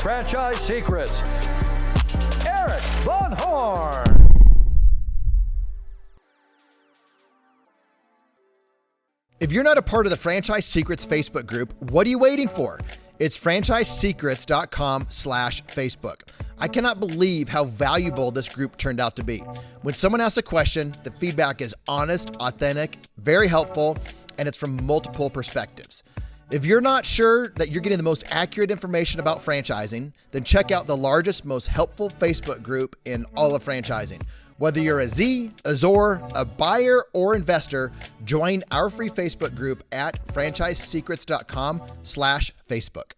Franchise Secrets, Eric Von Horn. If you're not a part of the Franchise Secrets Facebook group, what are you waiting for? It's franchisesecrets.com/Facebook. I cannot believe how valuable this group turned out to be. When someone asks a question, the feedback is honest, authentic, very helpful, and it's from multiple perspectives. If you're not sure that you're getting the most accurate information about franchising, then check out the largest, most helpful Facebook group in all of franchising. Whether you're a Z, a Zor, a buyer, or investor, join our free Facebook group at franchisesecrets.com/Facebook.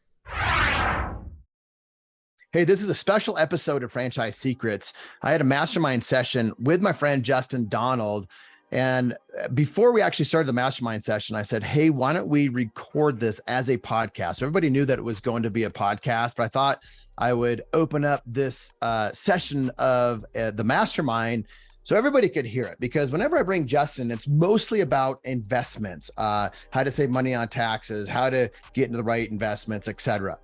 Hey, this is a special episode of Franchise Secrets. I had a mastermind session with my friend Justin Donald. And before we actually started the mastermind session, I said, hey, why don't we record this as a podcast? So everybody knew that it was going to be a podcast, but I thought I would open up this session of the mastermind so everybody could hear it. Because whenever I bring Justin, it's mostly about investments, how to save money on taxes, how to get into the right investments, et cetera.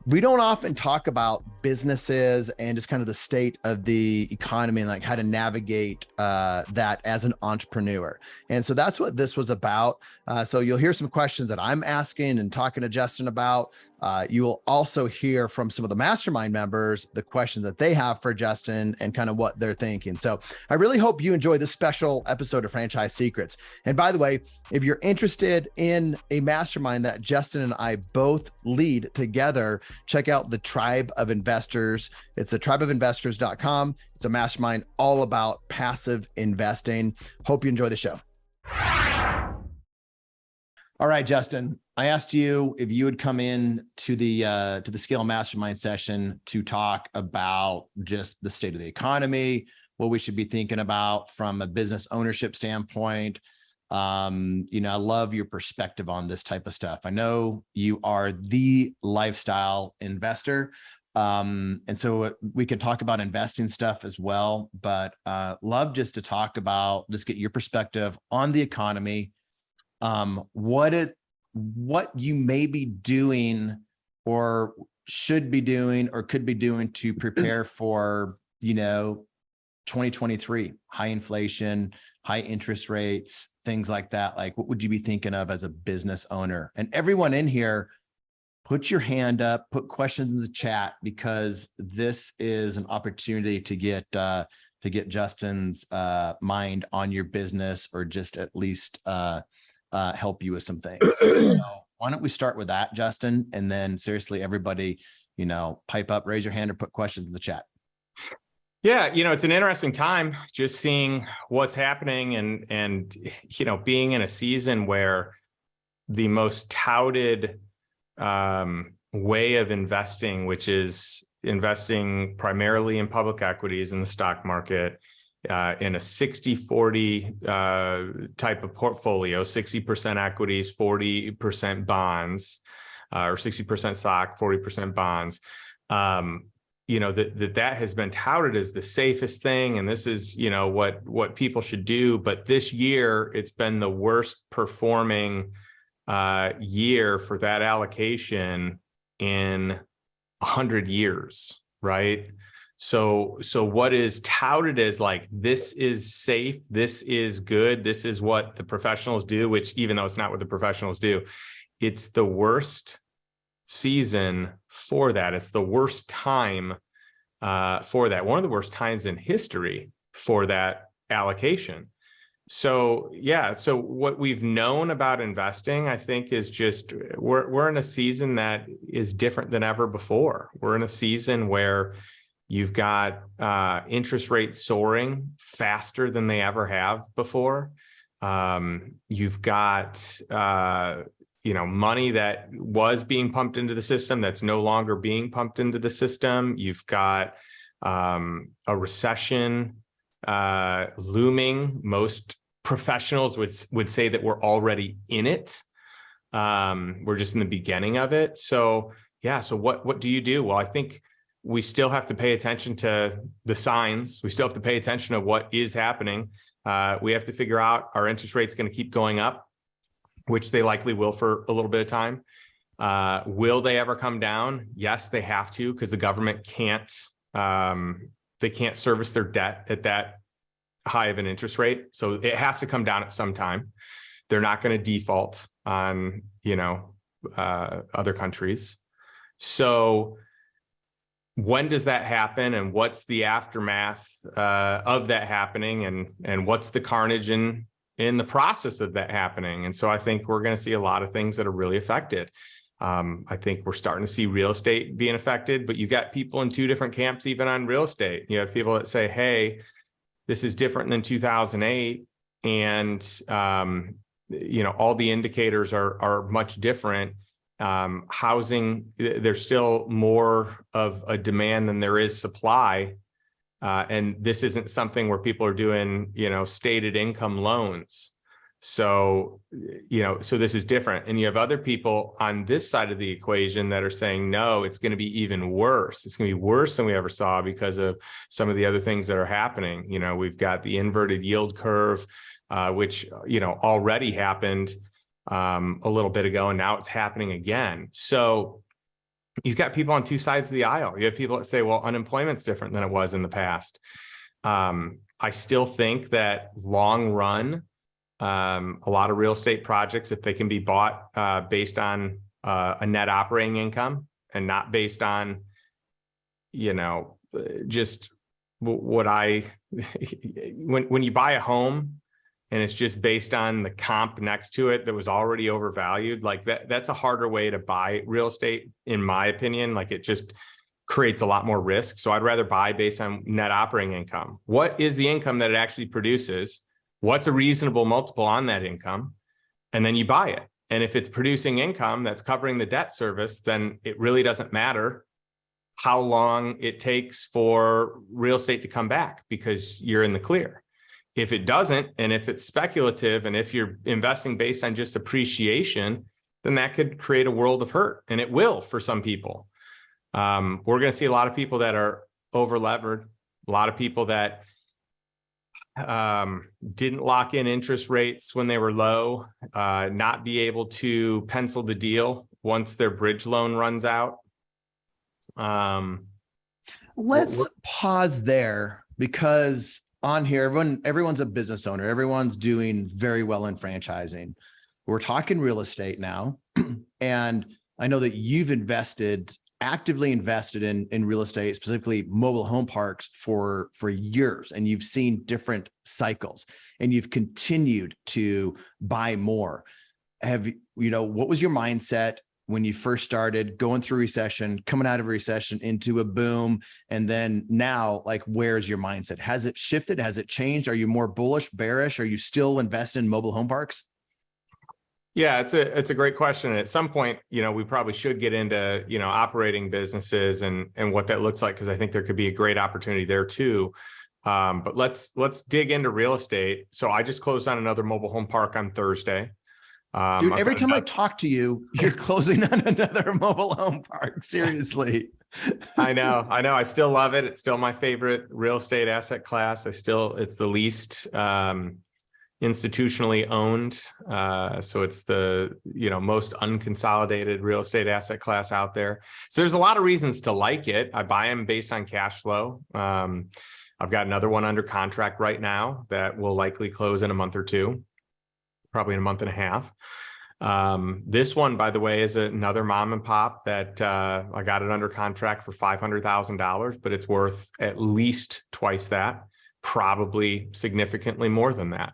We don't often talk about businesses and just kind of the state of the economy and like how to navigate that as an entrepreneur. And so that's what this was about. So you'll hear some questions that I'm asking and talking to Justin about. You will also hear from some of the mastermind members, the questions that they have for Justin and kind of what they're thinking. So I really hope you enjoy this special episode of Franchise Secrets. And by the way, if you're interested in a mastermind that Justin and I both lead together, check out the Tribe of Investors. It's the tribeofinvestors.com. It's a mastermind all about passive investing. Hope you enjoy the show. All right, Justin, I asked you if you would come in to the Scale Mastermind session to talk about just the state of the economy, what we should be thinking about from a business ownership standpoint. I love your perspective on this type of stuff. I know you are the lifestyle investor. And so we can talk about investing stuff as well, but love just to talk about, just get your perspective on the economy, what you may be doing or should be doing or could be doing to prepare for, 2023, high inflation, high interest rates, things like that. Like, what would you be thinking of as a business owner? And everyone in here, put your hand up, put questions in the chat, because this is an opportunity to get Justin's mind on your business, or just at least help you with some things. So why don't we start with that, Justin? And then seriously, everybody, pipe up, raise your hand, or put questions in the chat. Yeah, it's an interesting time just seeing what's happening and being in a season where the most touted way of investing, which is investing primarily in public equities in the stock market, in a 60-40 type of portfolio, 60% equities, 40% bonds, or 60% stock, 40% bonds. That has been touted as the safest thing. And this is, what people should do. But this year, it's been the worst performing year for that allocation in 100 years, right? So what is touted as like, this is safe, this is good, this is what the professionals do, which even though it's not what the professionals do, it's the worst season for that. It's the worst time for that. One of the worst times in history for that allocation. So yeah, so what we've known about investing, I think, is just we're in a season that is different than ever before. We're in a season where you've got interest rates soaring faster than they ever have before. You've got money that was being pumped into the system that's no longer being pumped into the system. You've got a recession looming. Most professionals would say that we're already in it. We're just in the beginning of it. So yeah, so what do you do? Well, I think we still have to pay attention to the signs. We still have to pay attention to what is happening. We have to figure out, our interest rate's going to keep going up, which they likely will for a little bit of time. Will they ever come down? Yes, they have to, because the government can't, they can't service their debt at that high of an interest rate. So it has to come down at some time. They're not going to default on, other countries. So when does that happen, and what's the aftermath of that happening, and what's the carnage in the process of that happening? And so I think we're going to see a lot of things that are really affected. I think we're starting to see real estate being affected, but you got people in two different camps, even on real estate. You have people that say, hey, this is different than 2008. And, all the indicators are much different. Housing, there's still more of a demand than there is supply. And this isn't something where people are doing, stated income loans. So, so this is different. And you have other people on this side of the equation that are saying, no, it's going to be even worse. It's going to be worse than we ever saw because of some of the other things that are happening. We've got the inverted yield curve, which, already happened a little bit ago, and now it's happening again. So you've got people on two sides of the aisle. You have people that say, well, unemployment's different than it was in the past. I still think that long run, a lot of real estate projects, if they can be bought based on a net operating income and not based on, just what when you buy a home and it's just based on the comp next to it that was already overvalued, like that's a harder way to buy real estate, in my opinion. Like, it just creates a lot more risk. So I'd rather buy based on net operating income. What is the income that it actually produces? What's a reasonable multiple on that income? And then you buy it. And if it's producing income that's covering the debt service, then it really doesn't matter how long it takes for real estate to come back, because you're in the clear. If it doesn't, and if it's speculative, and if you're investing based on just appreciation, then that could create a world of hurt, and it will for some people. We're going to see a lot of people that are over levered, a lot of people that didn't lock in interest rates when they were low, not be able to pencil the deal once their bridge loan runs out. Let's pause there, because on here, everyone's a business owner. Everyone's doing very well in franchising. We're talking real estate now. And I know that you've actively invested in real estate, specifically mobile home parks, for years, and you've seen different cycles, and you've continued to buy more. What was your mindset when you first started going through recession, coming out of a recession into a boom, and then now, like, where's your mindset? Has it shifted? Has it changed? Are you more bullish, bearish? Are you still investing in mobile home parks? Yeah, it's a great question. And at some point, we probably should get into, operating businesses and what that looks like, because I think there could be a great opportunity there too. But let's dig into real estate. So I just closed on another mobile home park on Thursday. Dude, every time I talk to you, you're closing on another mobile home park. Seriously. I know. I still love it. It's still my favorite real estate asset class. It's the least institutionally owned. So it's the, most unconsolidated real estate asset class out there. So there's a lot of reasons to like it. I buy them based on cash flow. I've got another one under contract right now that will likely close in a month or two, probably in a month and a half. This one, by the way, is another mom and pop that I got it under contract for $500,000, but it's worth at least twice that, probably significantly more than that.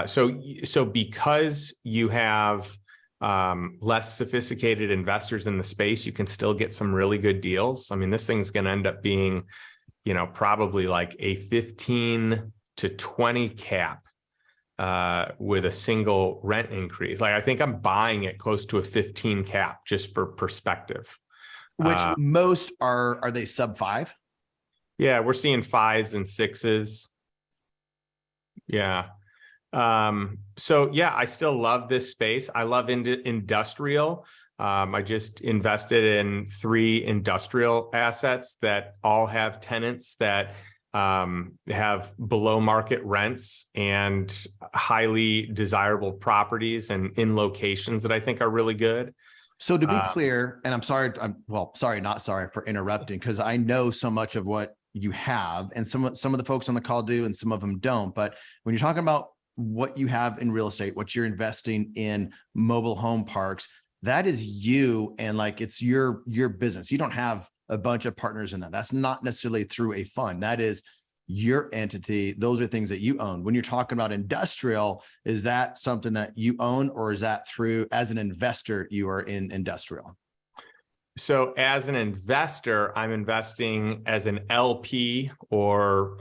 So because you have less sophisticated investors in the space, you can still get some really good deals. I mean, this thing's going to end up being, probably like a 15 to 20 cap with a single rent increase. Like, I think I'm buying it close to a 15 cap, just for perspective. Which most are they sub 5? Yeah, we're seeing 5s and 6s. Yeah. So yeah, I still love this space. I love industrial. I just invested in 3 industrial assets that all have tenants that have below market rents and highly desirable properties and in locations that I think are really good. So to be clear, and I'm sorry, not sorry for interrupting, because I know so much of what you have, and some of the folks on the call do, and some of them don't. But when you're talking about what you have in real estate, what you're investing in mobile home parks, that is you, and like it's your business. You don't have a bunch of partners in that. That's not necessarily through a fund. That is your entity. Those are things that you own. When you're talking about industrial, is that something that you own, or is that through, as an investor, you are in industrial? So as an investor, I'm investing as an LP or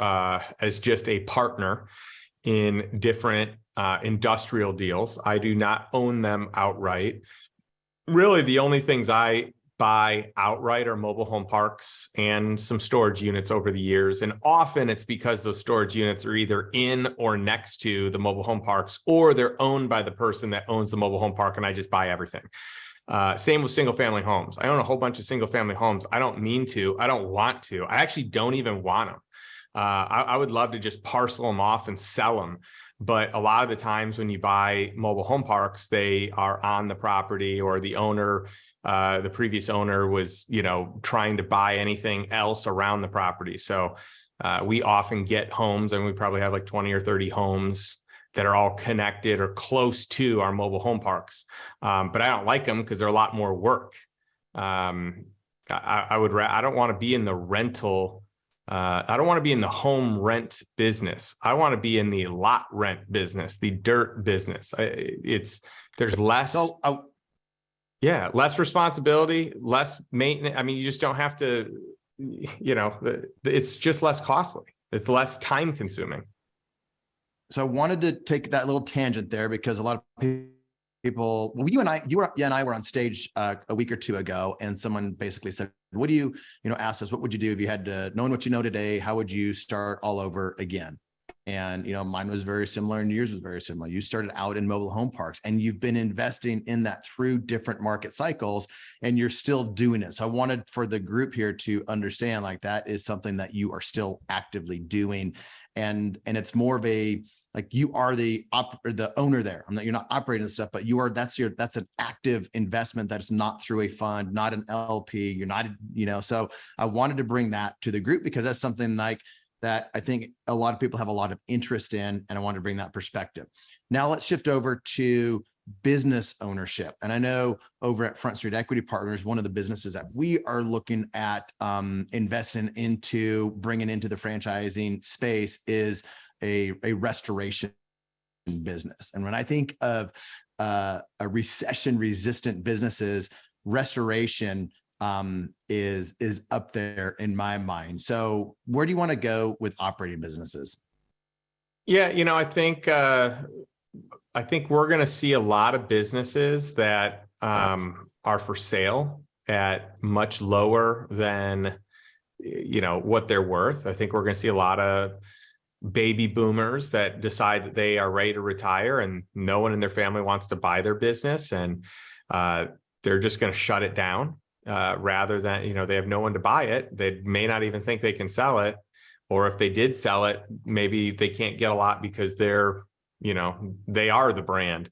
as just a partner in different industrial deals. I do not own them outright. Really, the only things I buy outright are mobile home parks and some storage units over the years. And often it's because those storage units are either in or next to the mobile home parks, or they're owned by the person that owns the mobile home park, and I just buy everything. Same with single family homes. I own a whole bunch of single family homes. I don't mean to, I don't want to, I actually don't even want them. I would love to just parcel them off and sell them. But a lot of the times when you buy mobile home parks, they are on the property, or the owner, the previous owner was, trying to buy anything else around the property. So we often get homes, and we probably have like 20 or 30 homes that are all connected or close to our mobile home parks. But I don't like them because they're a lot more work. I don't want to be in the rental. I don't want to be in the home rent business. I want to be in the lot rent business, the dirt business. There's less, less responsibility, less maintenance. I mean, you just don't have to, it's just less costly. It's less time consuming. So I wanted to take that little tangent there, because a lot of people, well, you and I were on stage a week or two ago, and someone basically said, what do you, asked us, what would you do if you had to, knowing what you know today, how would you start all over again? And, mine was very similar, and yours was very similar. You started out in mobile home parks, and you've been investing in that through different market cycles, and you're still doing it. So I wanted for the group here to understand, like, that is something that you are still actively doing. And it's more of a, like, you are the owner there. You're not operating the stuff, but that's an active investment. That's not through a fund, not an LP. You're not, so I wanted to bring that to the group, because that's something like that I think a lot of people have a lot of interest in, and I wanted to bring that perspective. Now let's shift over to business ownership. And I know over at Front Street Equity Partners, one of the businesses that we are looking at investing into, bringing into the franchising space, is a restoration business. And when I think of a recession-resistant businesses, restoration is up there in my mind. So where do you want to go with operating businesses? Yeah, I think we're going to see a lot of businesses that are for sale at much lower than what they're worth. I think we're going to see a lot of baby boomers that decide that they are ready to retire, and no one in their family wants to buy their business, and they're just going to shut it down rather than, they have no one to buy it. They may not even think they can sell it, or if they did sell it, maybe they can't get a lot because they are the brand.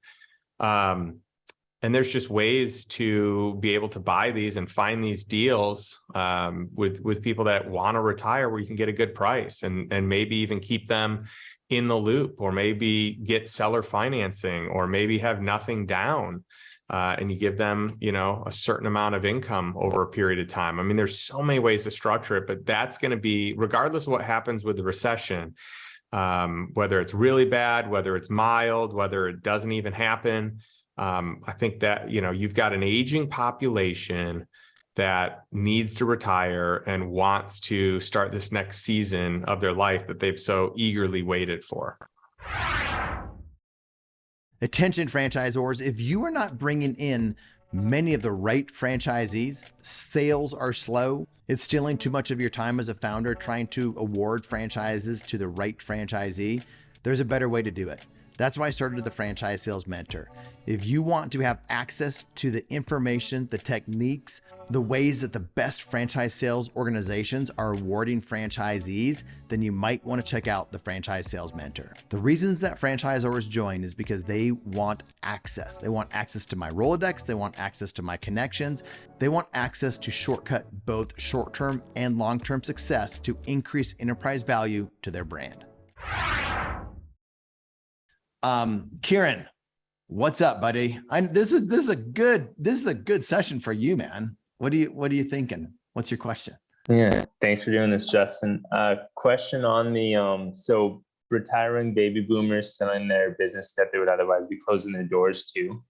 And there's just ways to be able to buy these and find these deals with people that want to retire, where you can get a good price and maybe even keep them in the loop, or maybe get seller financing, or maybe have nothing down and you give them, a certain amount of income over a period of time. I mean, there's so many ways to structure it, but that's going to be, regardless of what happens with the recession, whether it's really bad, whether it's mild, whether it doesn't even happen. I think that, you've got an aging population that needs to retire and wants to start this next season of their life that they've so eagerly waited for. Attention franchisors, if you are not bringing in many of the right franchisees, sales are slow. It's stealing too much of your time as a founder trying to award franchises to the right franchisee. There's a better way to do it. That's why I started the Franchise Sales Mentor. If you want to have access to the information, the techniques, the ways that the best franchise sales organizations are awarding franchisees, then you might want to check out the Franchise Sales Mentor. The reasons that franchisors join is because they want access. They want access to my Rolodex. They want access to my connections. They want access to shortcut both short-term and long-term success to increase enterprise value to their brand. Kieran, what's up, buddy? This is a good session for you, man. What are you thinking? What's your question? Yeah, thanks for doing this, Justin. Question on the so retiring baby boomers selling their business that they would otherwise be closing their doors to.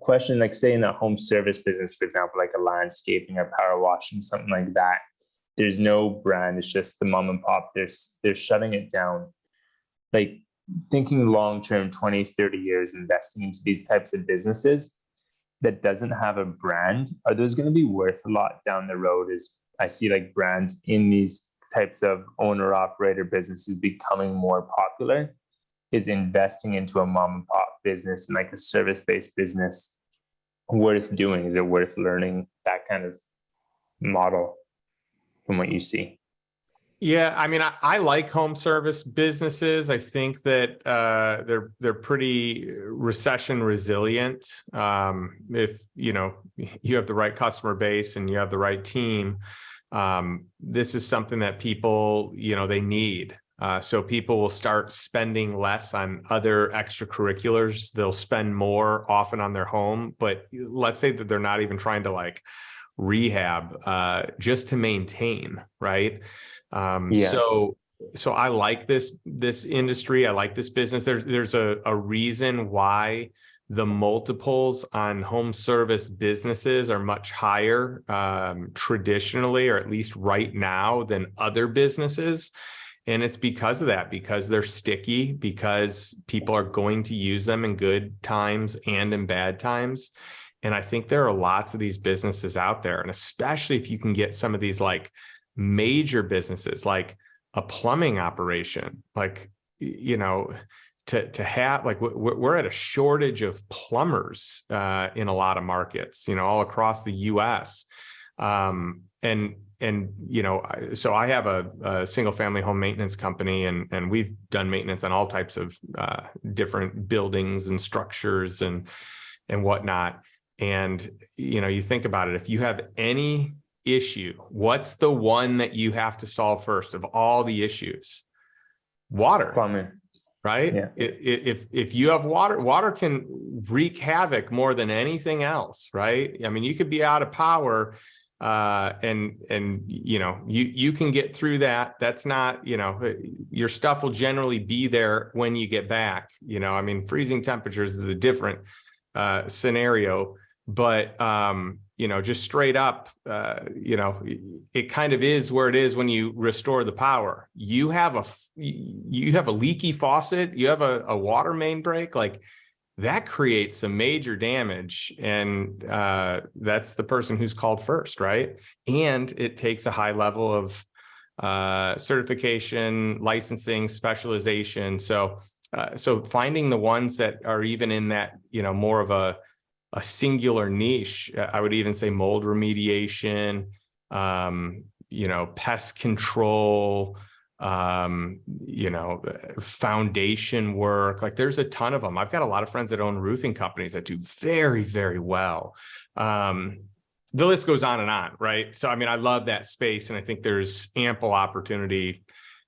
Question, like say in a home service business, for example, like a landscaping or power washing, something like that. There's no brand. It's just the mom and pop. They're shutting it down. Like thinking long-term, 20, 30 years, investing into these types of businesses that doesn't have a brand, are those going to be worth a lot down the road? As I see like brands in these types of owner-operator businesses becoming more popular, is investing into a mom and pop business and like a service-based business worth doing? Is it worth learning that kind of model from what you see? Yeah, I mean, I like home service businesses. I think that they're pretty recession resilient. If you have the right customer base and you have the right team, this is something that people they need. So people will start spending less on other extracurriculars. They'll spend more often on their home. But let's say that they're not even trying to like rehab, just to maintain, right? So I like this industry. I like this business. There's a reason why the multiples on home service businesses are much higher, traditionally, or at least right now, than other businesses. And it's because of that, because they're sticky, because people are going to use them in good times and in bad times. And I think there are lots of these businesses out there. And especially if you can get some of these like major businesses, like a plumbing operation, like, to have, like, we're at a shortage of plumbers in a lot of markets, all across the US. So I have a single family home maintenance company, and we've done maintenance on all types of different buildings and structures and whatnot. And, you think about it, if you have any issue, what's the one that you have to solve first of all the issues? Water. Plumbing. Right? Yeah. If you have water can wreak havoc more than anything else, right? I mean, you could be out of power, and you can get through that. That's not, your stuff will generally be there when you get back. I mean, freezing temperatures is a different scenario, but just straight up, it kind of is where it is when you restore the power. You have a leaky faucet, you have a water main break, like that creates some major damage. And that's the person who's called first, right? And it takes a high level of certification, licensing, specialization. So finding the ones that are even in that, more of a singular niche. I would even say mold remediation, pest control, foundation work. Like there's a ton of them. I've got a lot of friends that own roofing companies that do very, very well. The list goes on and on, right? So, I mean, I love that space, and I think there's ample opportunity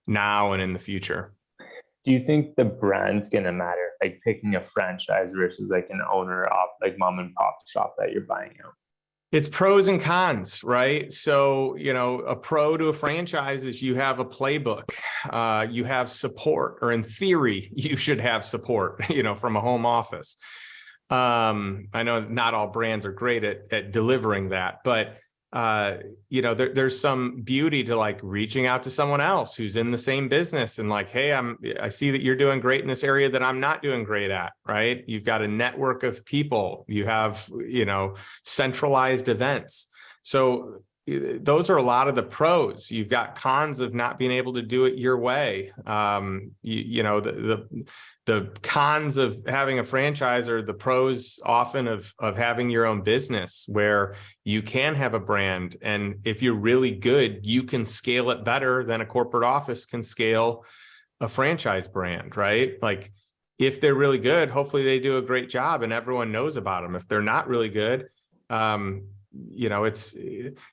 now and in the future. Do you think the brand's going to matter, like picking a franchise versus like an owner of like mom and pop shop that you're buying out? It's pros and cons, right? So, a pro to a franchise is you have a playbook, you have support, or in theory, you should have support, from a home office. I know not all brands are great at delivering that, but there's some beauty to like reaching out to someone else who's in the same business and like, hey, I see that you're doing great in this area that I'm not doing great at, right? You've got a network of people, you have, centralized events. So those are a lot of the pros. You've got cons of not being able to do it your way. The cons of having a franchise are the pros often of having your own business, where you can have a brand, and if you're really good, you can scale it better than a corporate office can scale a franchise brand, right? Like, if they're really good, hopefully they do a great job and everyone knows about them. If they're not really good,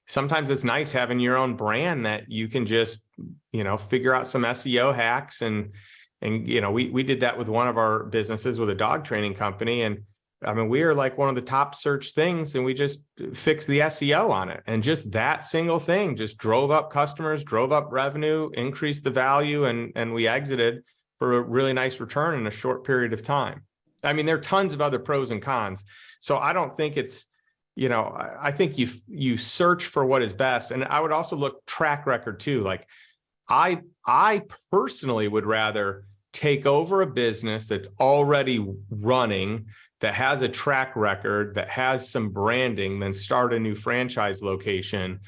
sometimes it's nice having your own brand that you can just, figure out some SEO hacks. And we did that with one of our businesses with a dog training company. And I mean, we are like one of the top search things, and we just fixed the SEO on it. And just that single thing just drove up customers, drove up revenue, increased the value, and we exited for a really nice return in a short period of time. I mean, there are tons of other pros and cons. So I don't think it's, I think you search for what is best. And I would also look track record too. Like, I personally would rather take over a business that's already running, that has a track record, that has some branding, than start a new franchise location,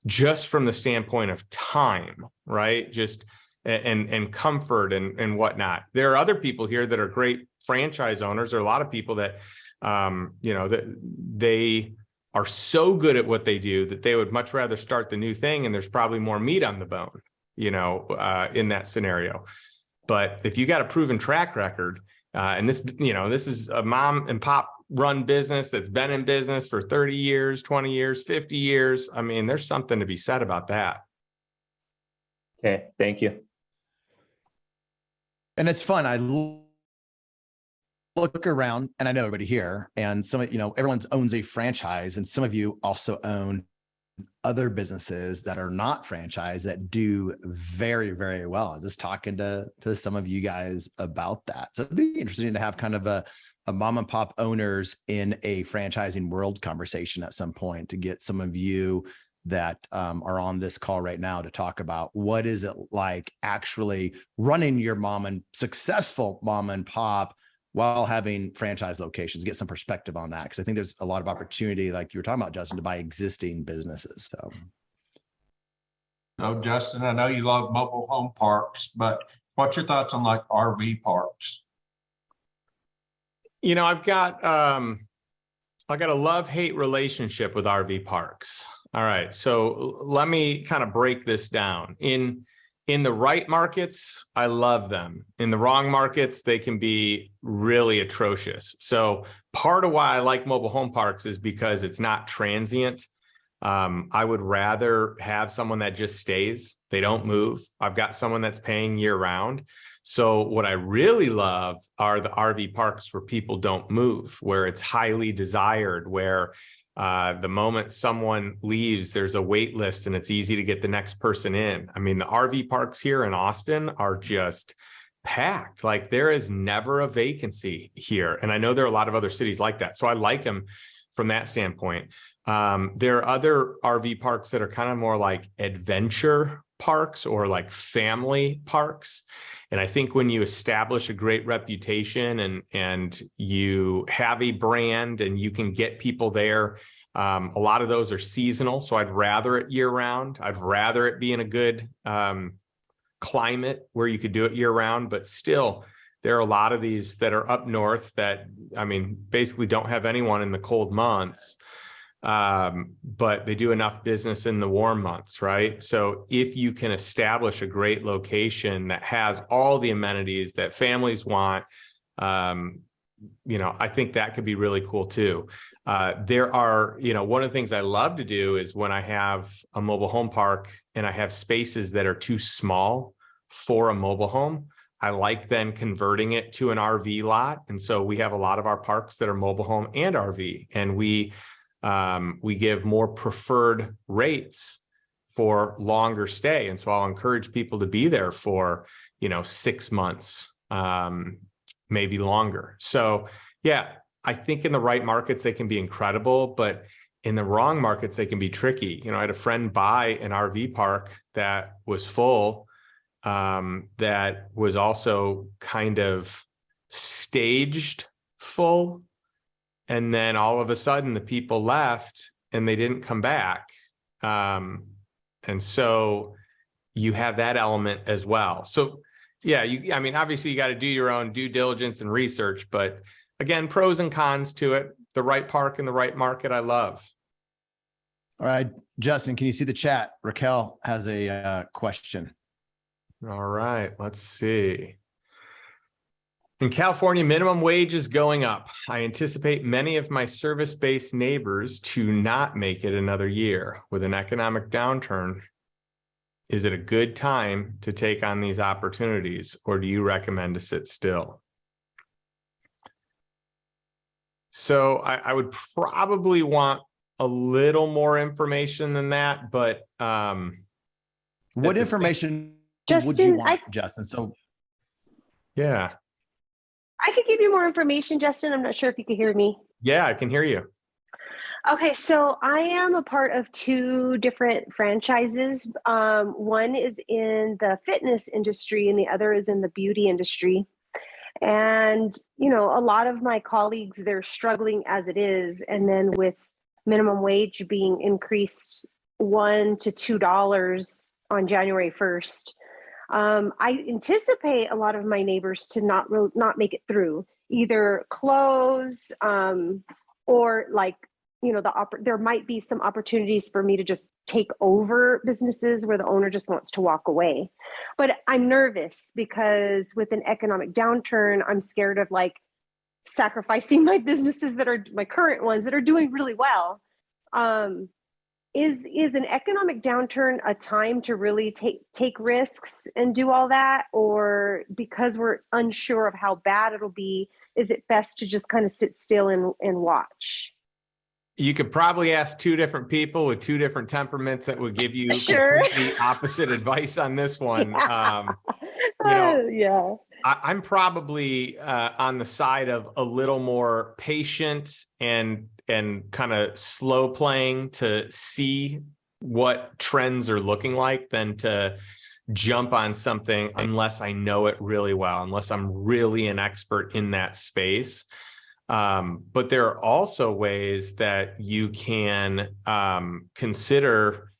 just from the standpoint of time, right? Just and comfort and whatnot. There are other people here that are great franchise owners. There are a lot of people that that they are so good at what they do that they would much rather start the new thing, and there's probably more meat on the bone, in that scenario. But if you got a proven track record, and this is a mom and pop run business that's been in business for 30 years, 20 years, 50 years, I mean, there's something to be said about that. Okay, thank you. And it's fun. I look around, and I know everybody here, and everyone owns a franchise, and some of you also own other businesses that are not franchise that do very, very well. I was just talking to some of you guys about that. So it'd be interesting to have kind of a mom and pop owners in a franchising world conversation at some point, to get some of you that are on this call right now to talk about what is it like actually running your successful mom and pop while having franchise locations. Get some perspective on that, because I think there's a lot of opportunity, like you were talking about, Justin, to buy existing businesses. So Justin, I know you love mobile home parks, but what's your thoughts on like RV parks? I've got a love-hate relationship with RV parks. All right, so let me kind of break this down. In the right markets, I love them. In the wrong markets, they can be really atrocious. So part of why I like mobile home parks is because it's not transient. I would rather have someone that just stays. They don't move. I've got someone that's paying year round. So what I really love are the RV parks where people don't move, where it's highly desired, where the moment someone leaves, there's a wait list and it's easy to get the next person in. I mean, the RV parks here in Austin are just packed. Like, there is never a vacancy here. And I know there are a lot of other cities like that. So I like them from that standpoint. There are other RV parks that are kind of more like adventure parks or like family parks. And I think when you establish a great reputation and you have a brand and you can get people there, a lot of those are seasonal. So I'd rather it year round. I'd rather it be in a good climate where you could do it year round. But still, there are a lot of these that are up north that, I mean, basically don't have anyone in the cold months. But they do enough business in the warm months, right? So if you can establish a great location that has all the amenities that families want, I think that could be really cool too. There are, one of the things I love to do is when I have a mobile home park and I have spaces that are too small for a mobile home, I like then converting it to an RV lot. And so we have a lot of our parks that are mobile home and RV, and we give more preferred rates for longer stay. And so I'll encourage people to be there for, 6 months, maybe longer. So yeah, I think in the right markets, they can be incredible, but in the wrong markets, they can be tricky. I had a friend buy an RV park that was full, that was also kind of staged full. And then all of a sudden the people left and they didn't come back. And so you have that element as well. So yeah, I mean, obviously you got to do your own due diligence and research, but again, pros and cons to it. The right park in the right market, I love. All right, Justin, can you see the chat? Raquel has a question. All right, let's see. In California, minimum wage is going up. I anticipate many of my service-based neighbors to not make it another year. With an economic downturn, is it a good time to take on these opportunities, or do you recommend to sit still? So I would probably want a little more information than that, but what information would you want, Justin? So yeah. I could give you more information, Justin. I'm not sure if you can hear me. Yeah, I can hear you. Okay, so I am a part of 2 different franchises. One is in the fitness industry and the other is in the beauty industry. And, you know, a lot of my colleagues, they're struggling as it is. And then with minimum wage being increased $1 to $2 on January 1st, I anticipate a lot of my neighbors to not make it through, either close or like, you know, there might be some opportunities for me to just take over businesses where the owner just wants to walk away. But I'm nervous because with an economic downturn, I'm scared of like sacrificing my businesses that are my current ones that are doing really well. Is an economic downturn a time to really take risks and do all that? Or because we're unsure of how bad it'll be, is it best to just kind of sit still and watch? You could probably ask 2 different people with 2 different temperaments that would give you completely opposite advice on this one. Yeah. You know, Yeah. I'm probably on the side of a little more patient and kind of slow playing to see what trends are looking like than to jump on something unless I know it really well, unless I'm really an expert in that space. But there are also ways that you can consider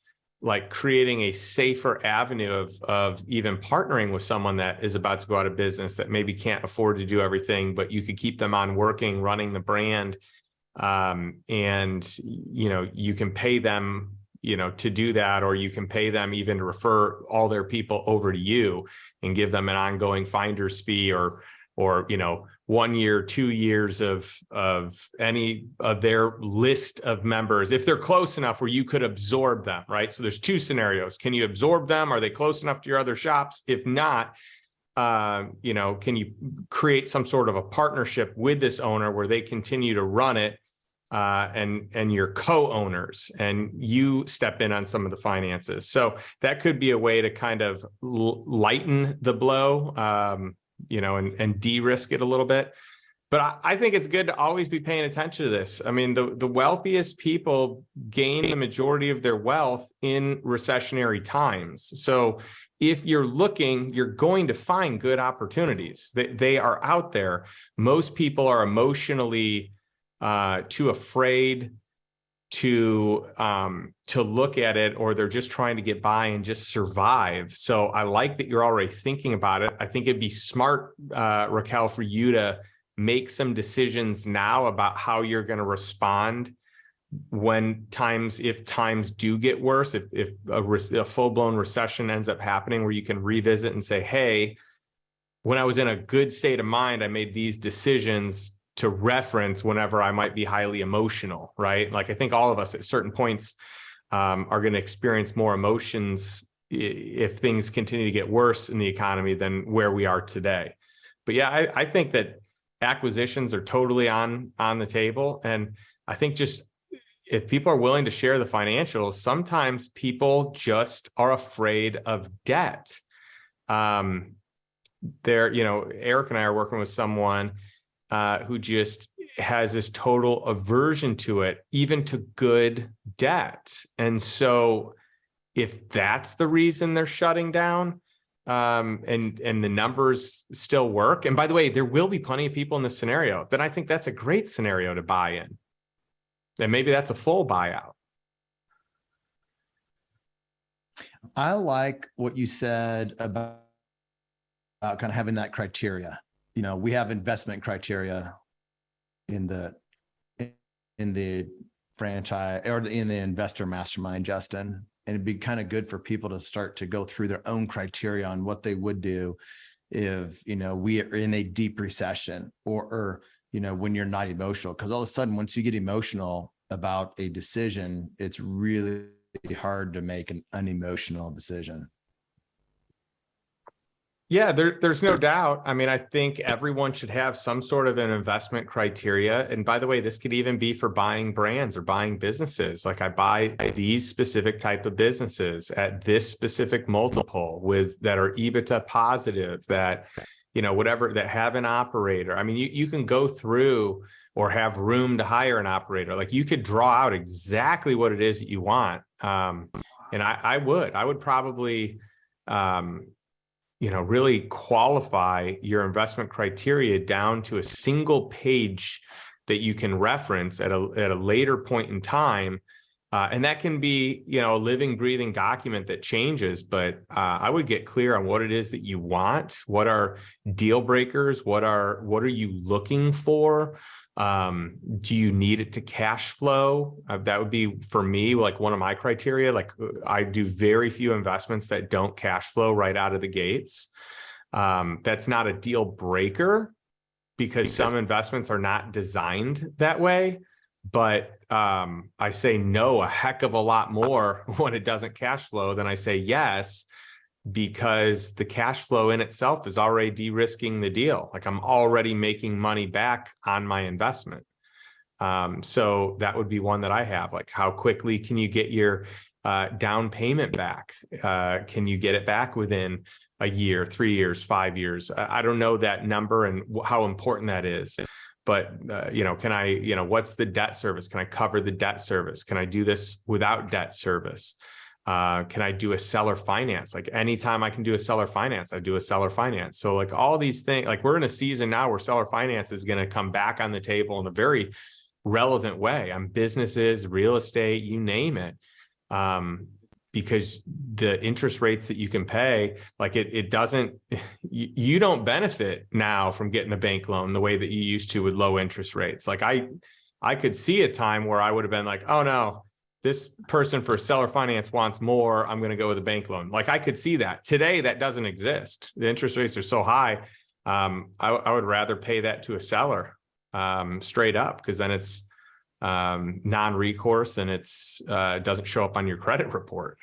like creating a safer avenue of even partnering with someone that is about to go out of business that maybe can't afford to do everything, but you could keep them on working, running the brand. And, you know, you can pay them, you know, to do that, or you can pay them even to refer all their people over to you and give them an ongoing finder's fee or, you know, 1 year, 2 years of any of their list of members, if they're close enough where you could absorb them, right? So there's 2 scenarios. Can you absorb them? Are they close enough to your other shops? If not, you know, can you create some sort of a partnership with this owner where they continue to run it and you're co-owners and you step in on some of the finances? So that could be a way to kind of lighten the blow, you know, and de-risk it a little bit. But I think it's good to always be paying attention to this. I mean, the wealthiest people gain the majority of their wealth in recessionary times. So if you're looking, you're going to find good opportunities. They are out there. Most people are emotionally too afraid to look at it, or they're just trying to get by and just survive. So I like that you're already thinking about it. I think it'd be smart, Raquel, for you to make some decisions now about how you're going to respond if times do get worse, if a full-blown recession ends up happening, where you can revisit and say, hey, when I was in a good state of mind, I made these decisions to reference whenever I might be highly emotional, right? Like I think all of us at certain points are going to experience more emotions if things continue to get worse in the economy than where we are today. But yeah, I think that acquisitions are totally on the table. And I think just if people are willing to share the financials, sometimes people just are afraid of debt. You know, Eric and I are working with someone who just has this total aversion to it, even to good debt. And so if that's the reason they're shutting down, and the numbers still work, and by the way, there will be plenty of people in this scenario, then I think that's a great scenario to buy in. And maybe that's a full buyout. I like what you said about kind of having that criteria. You know, we have investment criteria in the franchise or in the investor mastermind, Justin. And it'd be kind of good for people to start to go through their own criteria on what they would do if, you know, we are in a deep recession or you know, when you're not emotional, because all of a sudden, once you get emotional about a decision, it's really hard to make an unemotional decision. Yeah, there's no doubt. I mean, I think everyone should have some sort of an investment criteria. And by the way, this could even be for buying brands or buying businesses. Like I buy these specific type of businesses at this specific multiple with that are EBITDA positive, that, you know, whatever, that have an operator. I mean, you can go through or have room to hire an operator. Like you could draw out exactly what it is that you want. And I would probably, you know, really qualify your investment criteria down to a single page that you can reference at a later point in time. And that can be, you know, a living, breathing document that changes, but I would get clear on what it is that you want. What are deal breakers? What are you looking for? Do you need it to cash flow? That would be for me, like one of my criteria. Like I do very few investments that don't cash flow right out of the gates. That's not a deal breaker because some investments are not designed that way. But I say no a heck of a lot more when it doesn't cash flow than I say yes, because the cash flow in itself is already de-risking the deal. Like I'm already making money back on my investment. So that would be one that I have. Like how quickly can you get your down payment back? Can you get it back within a year, 3 years, 5 years? I don't know that number and how important that is. But, you know, can I, you know, what's the debt service? Can I cover the debt service? Can I do this without debt service? Can I do a seller finance? Like anytime I can do a seller finance, I do a seller finance. So like all these things, like we're in a season now where seller finance is going to come back on the table in a very relevant way on businesses, real estate, you name it. Because the interest rates that you can pay, like it doesn't, you don't benefit now from getting a bank loan the way that you used to with low interest rates. Like I could see a time where I would have been like, oh no, this person for seller finance wants more, I'm going to go with a bank loan. Like I could see that. Today, that doesn't exist. The interest rates are so high. I would rather pay that to a seller straight up, because then it's non-recourse and it's doesn't show up on your credit report.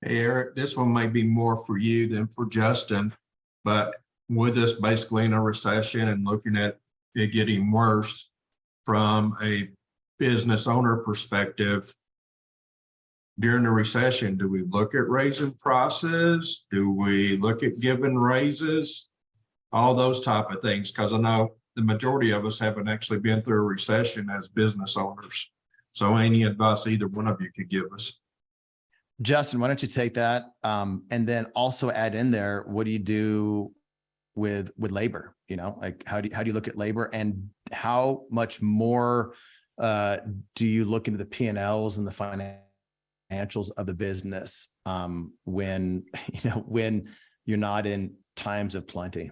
Hey, Eric, this one may be more for you than for Justin, but with us basically in a recession and looking at it getting worse from a business owner perspective, during the recession, do we look at raising prices? Do we look at giving raises? All those type of things, because I know the majority of us haven't actually been through a recession as business owners. So any advice either one of you could give us? Justin, why don't you take that? And then also add in there, what do you do with labor? You know, like how do you look at labor, and how much more do you look into the P&Ls and the financials of the business when you're not in times of plenty?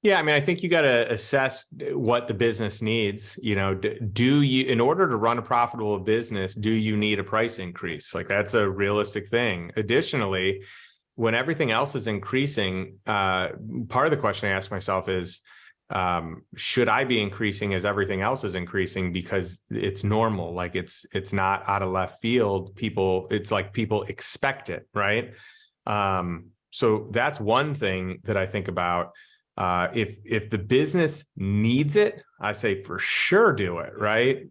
Yeah, I mean, I think you got to assess what the business needs. You know, do you, in order to run a profitable business, do you need a price increase? Like that's a realistic thing. Additionally, when everything else is increasing, part of the question I ask myself is, should I be increasing as everything else is increasing because it's normal? Like it's not out of left field. It's like people expect it, right? So that's one thing that I think about. If the business needs it, I say for sure do it, right?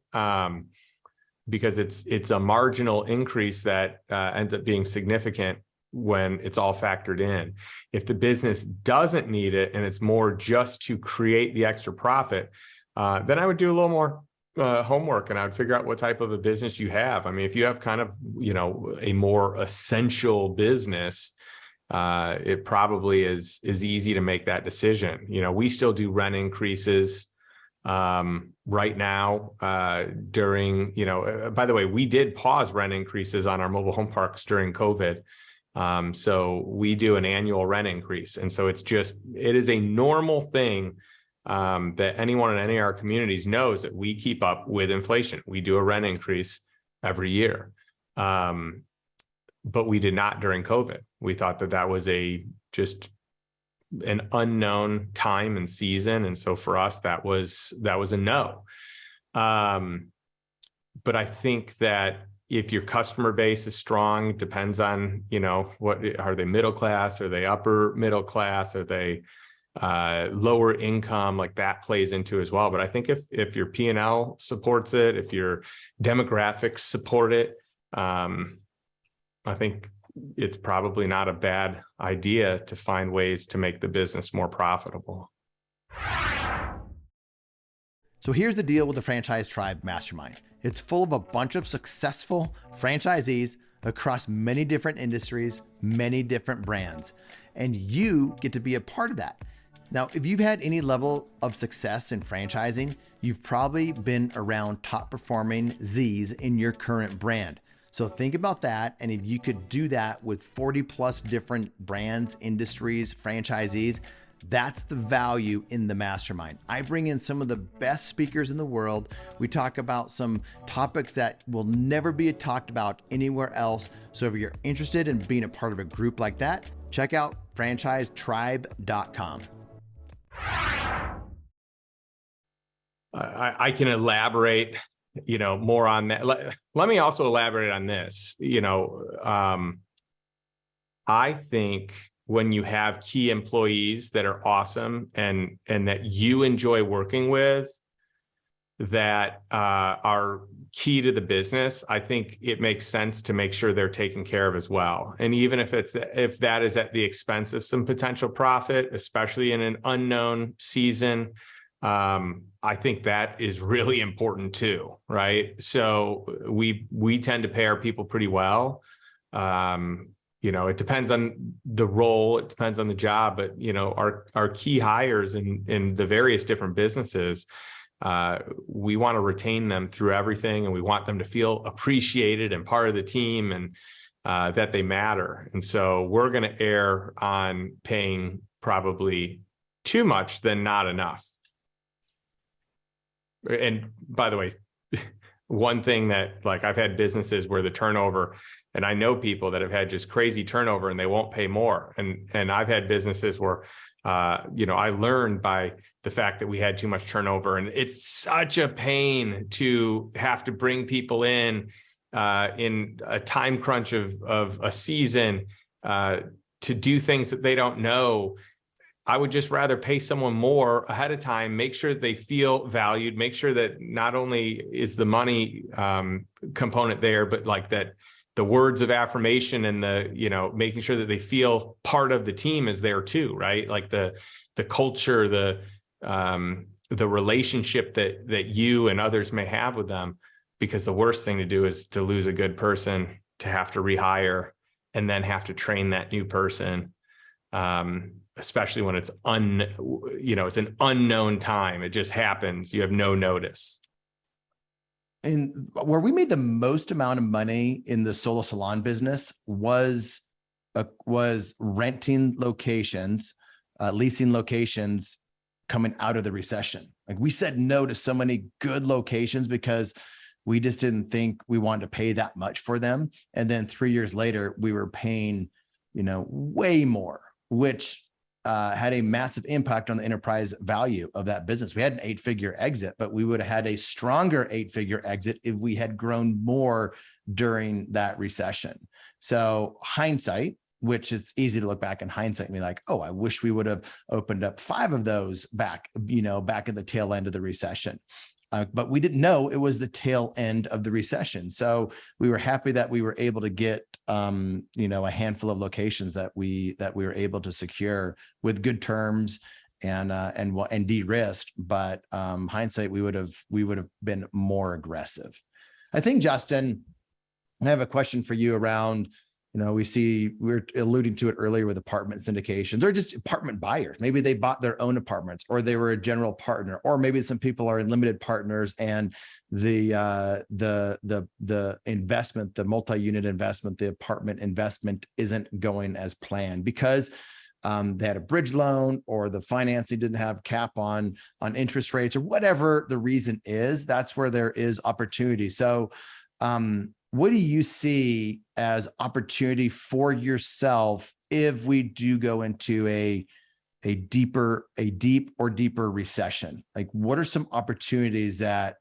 Because it's a marginal increase that ends up being significant when it's all factored in. If the business doesn't need it and it's more just to create the extra profit, then I would do a little more homework and I would figure out what type of a business you have. I mean, if you have kind of, a more essential business, it probably is easy to make that decision. We still do rent increases Right now, during, by the way, we did pause rent increases on our mobile home parks during COVID. So we do an annual rent increase. And so it is a normal thing that anyone in any of our communities knows that we keep up with inflation. We do a rent increase every year. But we did not during COVID. We thought that was just an unknown time and season. And so for us, that was a no. But I think that if your customer base is strong, depends on, what are they, middle class? Are they upper middle class? Are they lower income? Like that plays into as well. But I think if your P&L supports it, if your demographics support it, I think it's probably not a bad idea to find ways to make the business more profitable. So here's the deal with the Franchise Tribe Mastermind. It's full of a bunch of successful franchisees across many different industries, many different brands, and you get to be a part of that. Now, if you've had any level of success in franchising, you've probably been around top performing Zs in your current brand. So think about that. And if you could do that with 40 plus different brands, industries, franchisees, that's the value in the mastermind. I bring in some of the best speakers in the world. We talk about some topics that will never be talked about anywhere else. So if you're interested in being a part of a group like that, check out franchisetribe.com. I can elaborate, more on that. Let me also elaborate on this. I think when you have key employees that are awesome and that you enjoy working with, that are key to the business, I think it makes sense to make sure they're taken care of as well. And even if that is at the expense of some potential profit, especially in an unknown season, I think that is really important too, right? So we tend to pay our people pretty well. It depends on the role, it depends on the job, but our key hires in the various different businesses, we want to retain them through everything, and we want them to feel appreciated and part of the team, and that they matter. And so we're going to err on paying probably too much than not enough. And by the way, one thing that, like, I've had businesses where the turnover, and I know people that have had just crazy turnover and they won't pay more. And I've had businesses where, I learned by the fact that we had too much turnover, and it's such a pain to have to bring people in a time crunch of a season to do things that they don't know. I would just rather pay someone more ahead of time, make sure that they feel valued, make sure that not only is the money component there, but like that the words of affirmation and making sure that they feel part of the team is there too, right? Like the culture, the relationship that you and others may have with them, because the worst thing to do is to lose a good person, to have to rehire and then have to train that new person. Especially when it's it's an unknown time. It just happens. You have no notice. And where we made the most amount of money in the solo salon business was renting locations, leasing locations coming out of the recession. Like, we said no to so many good locations because we just didn't think we wanted to pay that much for them. And then 3 years later, we were paying, way more, which had a massive impact on the enterprise value of that business. We had an 8-figure exit, but we would have had a stronger 8-figure exit if we had grown more during that recession. So hindsight, which it's easy to look back in hindsight and be like, oh, I wish we would have opened up 5 of those back at the tail end of the recession. But we didn't know it was the tail end of the recession. So we were happy that we were able to get, a handful of locations that we were able to secure with good terms and de-risked. But hindsight, we would have been more aggressive. I think, Justin, I have a question for you around we're alluding to it earlier with apartment syndications or just apartment buyers. Maybe they bought their own apartments, or they were a general partner, or maybe some people are in limited partners and the investment, the multi-unit investment, the apartment investment isn't going as planned because they had a bridge loan, or the financing didn't have cap on interest rates, or whatever the reason is. That's where there is opportunity. So what do you see as opportunity for yourself if we do go into a deep or deeper recession? Like, what are some opportunities that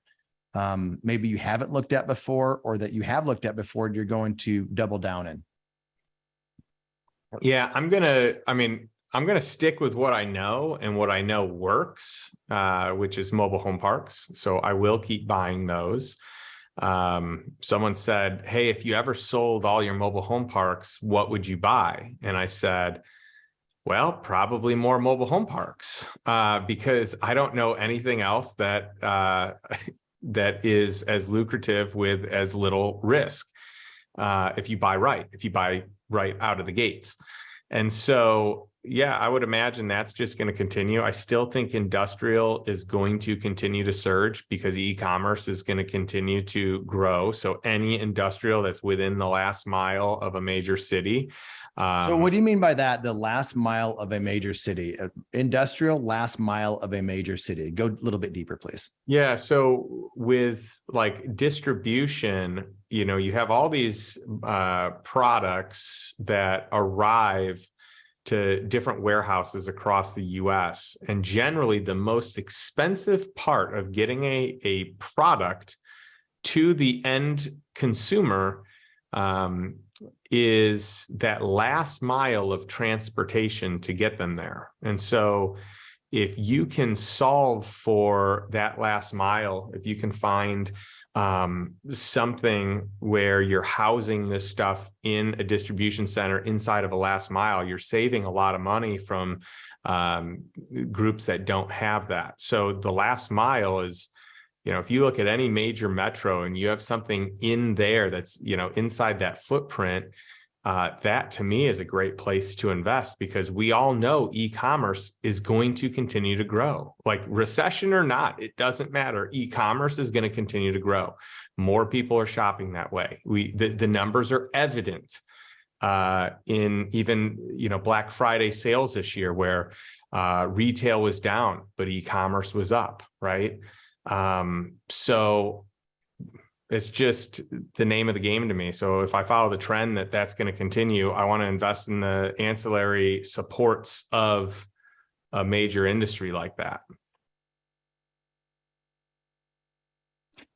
maybe you haven't looked at before, or that you have looked at before and you're going to double down in? Yeah, I'm gonna stick with what I know and what I know works, which is mobile home parks. So I will keep buying those. Someone said, "Hey, if you ever sold all your mobile home parks, what would you buy?" And I said, well, probably more mobile home parks, because I don't know anything else that that is as lucrative with as little risk. If you buy right out of the gates. And so, yeah, I would imagine that's just going to continue. I still think industrial is going to continue to surge because e-commerce is going to continue to grow. So any industrial that's within the last mile of a major city. So what do you mean by that? The last mile of a major city, industrial last mile of a major city. Go a little bit deeper, please. Yeah. So with like distribution, you have all these products that arrive to different warehouses across the US. And generally the most expensive part of getting a product to the end consumer is that last mile of transportation to get them there. And so if you can solve for that last mile, if you can find something where you're housing this stuff in a distribution center inside of a last mile, you're saving a lot of money from groups that don't have that. So the last mile is, if you look at any major metro and you have something in there that's, inside that footprint, that to me is a great place to invest, because we all know e-commerce is going to continue to grow. Like recession or not, it doesn't matter. E-commerce is going to continue to grow. More people are shopping that way. The numbers are evident in even, Black Friday sales this year, where retail was down, but e-commerce was up, right? So it's just the name of the game to me. So if I follow the trend that's going to continue, I want to invest in the ancillary supports of a major industry like that.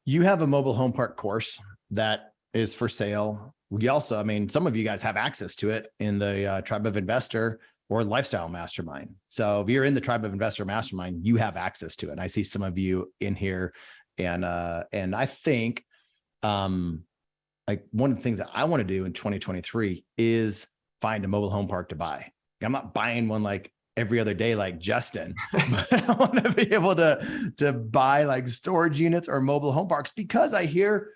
You have a mobile home park course that is for sale. We also, some of you guys have access to it in the Tribe of Investor or Lifestyle Mastermind. So if you're in the Tribe of Investor Mastermind, you have access to it. And I see some of you in here, and I think like one of the things that I want to do in 2023 is find a mobile home park to buy. I'm not buying one like every other day like Justin, but I want to be able to buy like storage units or mobile home parks, because I hear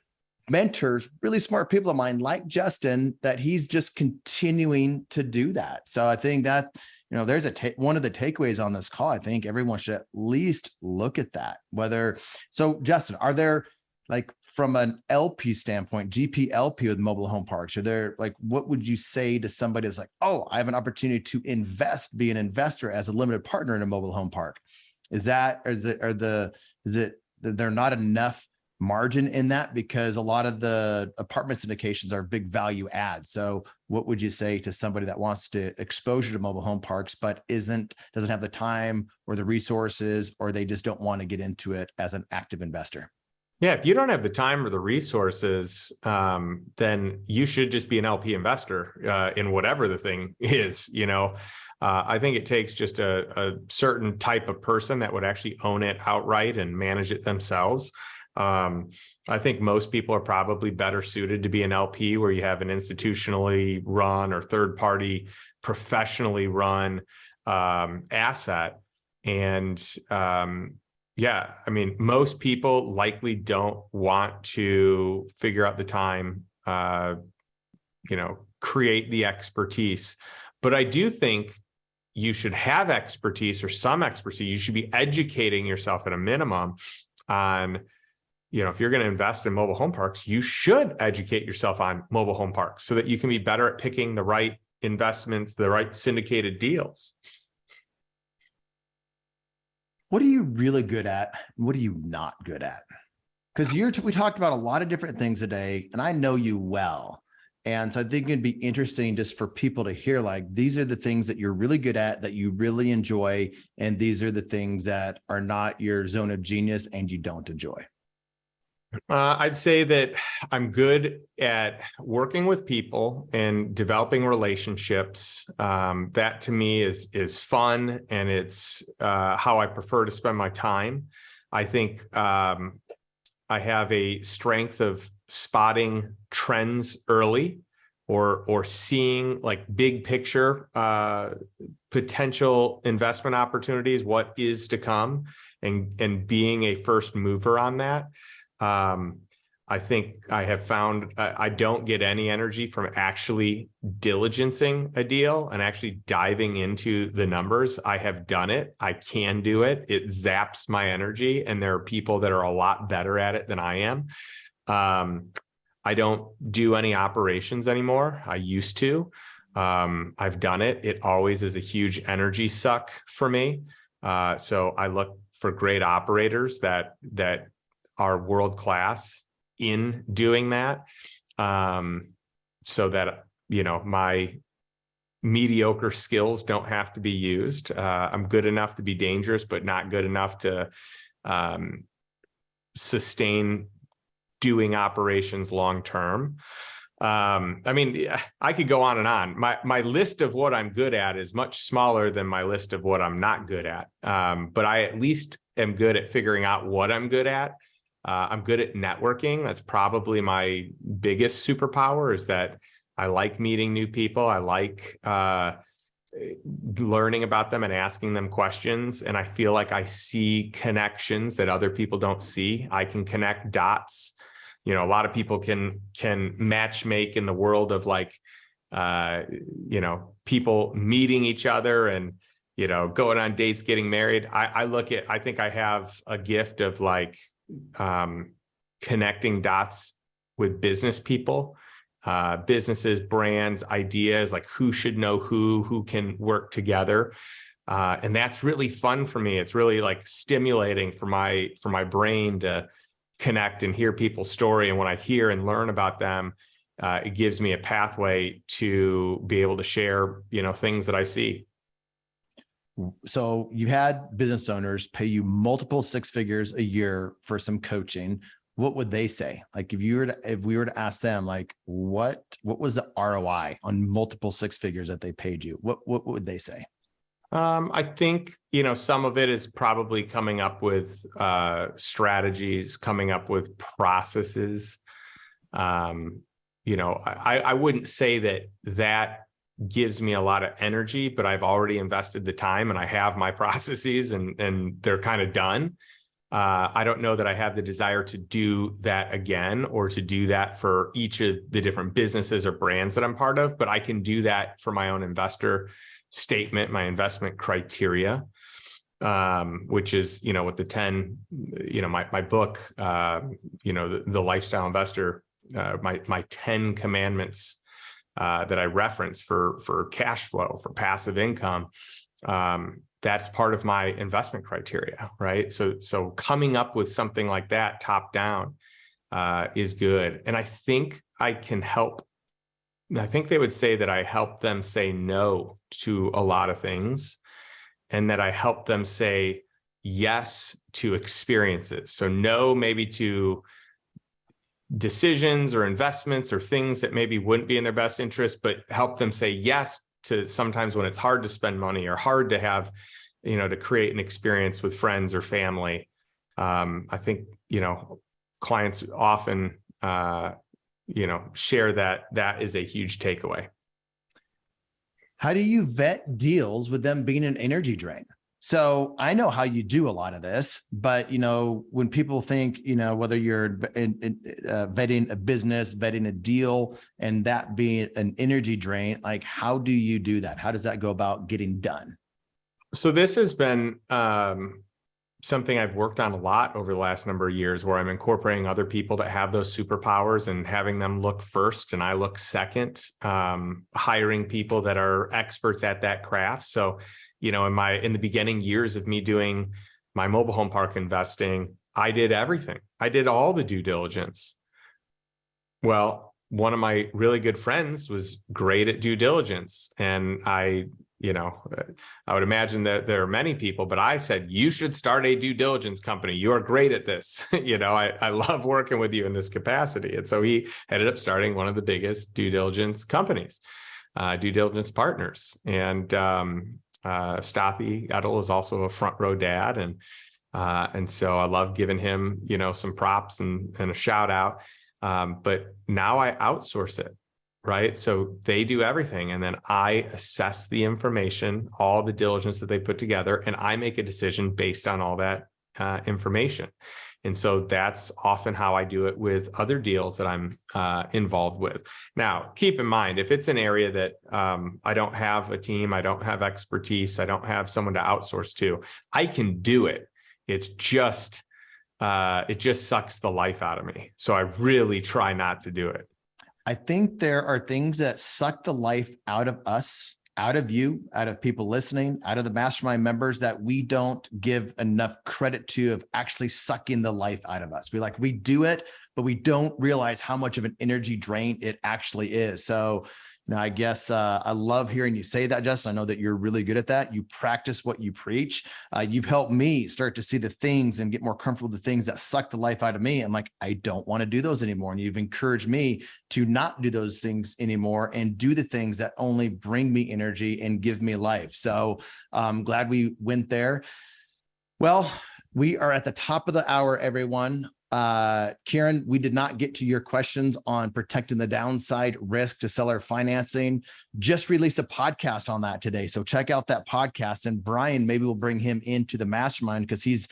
mentors, really smart people of mine like Justin, that he's just continuing to do that. So I think that, there's one of the takeaways on this call. I think everyone should at least look at that. So Justin, are there, like, from an LP standpoint, GP LP with mobile home parks, are there, like, what would you say to somebody that's like, oh, I have an opportunity to be an investor as a limited partner in a mobile home park? Is there not enough margin in that, because a lot of the apartment syndications are big value adds? So what would you say to somebody that wants to exposure to mobile home parks, but doesn't have the time or the resources, or they just don't want to get into it as an active investor? Yeah, if you don't have the time or the resources, then you should just be an LP investor in whatever the thing is. I think it takes just a certain type of person that would actually own it outright and manage it themselves. I think most people are probably better suited to be an LP, where you have an institutionally run or third-party professionally run asset. And yeah, most people likely don't want to figure out the time, create the expertise. But I do think you should have expertise or some expertise. You should be educating yourself at a minimum on, if you're going to invest in mobile home parks, you should educate yourself on mobile home parks so that you can be better at picking the right investments, the right syndicated deals. What are you really good at? What are you not good at? Because we talked about a lot of different things today, and I know you well. And so I think it'd be interesting just for people to hear, like, these are the things that you're really good at, that you really enjoy, and these are the things that are not your zone of genius and you don't enjoy. I'd say that I'm good at working with people and developing relationships. That to me is fun, and it's how I prefer to spend my time. I think I have a strength of spotting trends early, or seeing like big picture potential investment opportunities, what is to come, and being a first mover on that. I think I have found I don't get any energy from actually diligencing a deal and actually diving into the numbers. I have done it. I can do it. It zaps my energy, and there are people that are a lot better at it than I am. I don't do any operations anymore. I used to. I've done it. It always is a huge energy suck for me. So I look for great operators that are world-class in doing that, so that, my mediocre skills don't have to be used. I'm good enough to be dangerous, but not good enough to sustain doing operations long-term. I could go on and on. My list of what I'm good at is much smaller than my list of what I'm not good at. But I at least am good at figuring out what I'm good at. I'm good at networking. That's probably my biggest superpower, is that I like meeting new people. I like learning about them and asking them questions. And I feel like I see connections that other people don't see. I can connect dots. A lot of people can match make in the world of people meeting each other and, going on dates, getting married. I think I have a gift of connecting dots with business people, businesses, brands, ideas, like who should know who can work together. And that's really fun for me. It's really stimulating for my brain to connect and hear people's story. And when I hear and learn about them, it gives me a pathway to be able to share, things that I see. So you had business owners pay you multiple six figures a year for some coaching. What would they say? If we were to ask them, what was the ROI on multiple six figures that they paid you? What would they say? I think, some of it is probably coming up with strategies, coming up with processes. I wouldn't say that gives me a lot of energy, but I've already invested the time and I have my processes and they're kind of done. I don't know that I have the desire to do that again, or to do that for each of the different businesses or brands that I'm part of, but I can do that for my own investor statement, my investment criteria, which is, with the 10, my book, the Lifestyle Investor, my 10 commandments that I reference for cash flow, for passive income. That's part of my investment criteria, right? So coming up with something like that top down is good. And I think I can help. I think they would say that I help them say no to a lot of things, and that I help them say yes to experiences. So no, maybe to decisions or investments or things that maybe wouldn't be in their best interest, but help them say yes to sometimes when it's hard to spend money or hard to have, to create an experience with friends or family. I think, clients often, share that is a huge takeaway. How do you vet deals with them being an energy drain? So I know how you do a lot of this, but when people think, whether you're vetting a business, vetting a deal, and that being an energy drain, like how do you do that? How does that go about getting done? So this has been something I've worked on a lot over the last number of years, where I'm incorporating other people that have those superpowers and having them look first and I look second, hiring people that are experts at that craft. So, in the beginning years of me doing my mobile home park investing, I did everything. I did all the due diligence. Well, one of my really good friends was great at due diligence, and I would imagine that there are many people, but I said, you should start a due diligence company. You are great at this. I love working with you in this capacity. And so he ended up starting one of the biggest due diligence companies, Due Diligence Partners. And Stathi Edel is also a front row dad. And so I love giving him, some props and a shout out. But now I outsource it. Right. So they do everything. And then I assess the information, all the diligence that they put together, and I make a decision based on all that information. And so that's often how I do it with other deals that I'm involved with. Now, keep in mind, if it's an area that I don't have a team, I don't have expertise, I don't have someone to outsource to, I can do it. It's just, it just sucks the life out of me. So I really try not to do it. I think there are things that suck the life out of us, out of you, out of people listening, out of the mastermind members that we don't give enough credit to of actually sucking the life out of us. We do it, but we don't realize how much of an energy drain it actually is. So I guess I love hearing you say that, Justin. I know that you're really good at that. You practice what you preach. You've helped me start to see the things and get more comfortable with the things that suck the life out of me. I'm like, I don't want to do those anymore. And you've encouraged me to not do those things anymore and do the things that only bring me energy and give me life. So I'm glad we went there. Well, we are at the top of the hour, everyone. Kieran, we did not get to your questions on protecting the downside risk to seller financing. Just released a podcast on that today. So check out that podcast. And Brian, maybe we'll bring him into the mastermind because he's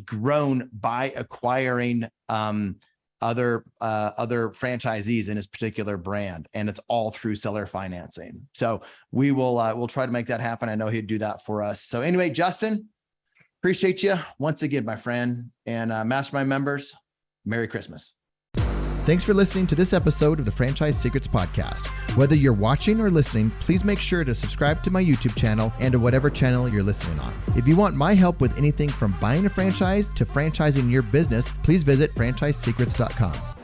grown by acquiring other franchisees in his particular brand. And it's all through seller financing. So we'll try to make that happen. I know he'd do that for us. So anyway, Justin, appreciate you once again, my friend, and mastermind members, Merry Christmas. Thanks for listening to this episode of the Franchise Secrets Podcast. Whether you're watching or listening, please make sure to subscribe to my YouTube channel and to whatever channel you're listening on. If you want my help with anything from buying a franchise to franchising your business, please visit franchisesecrets.com.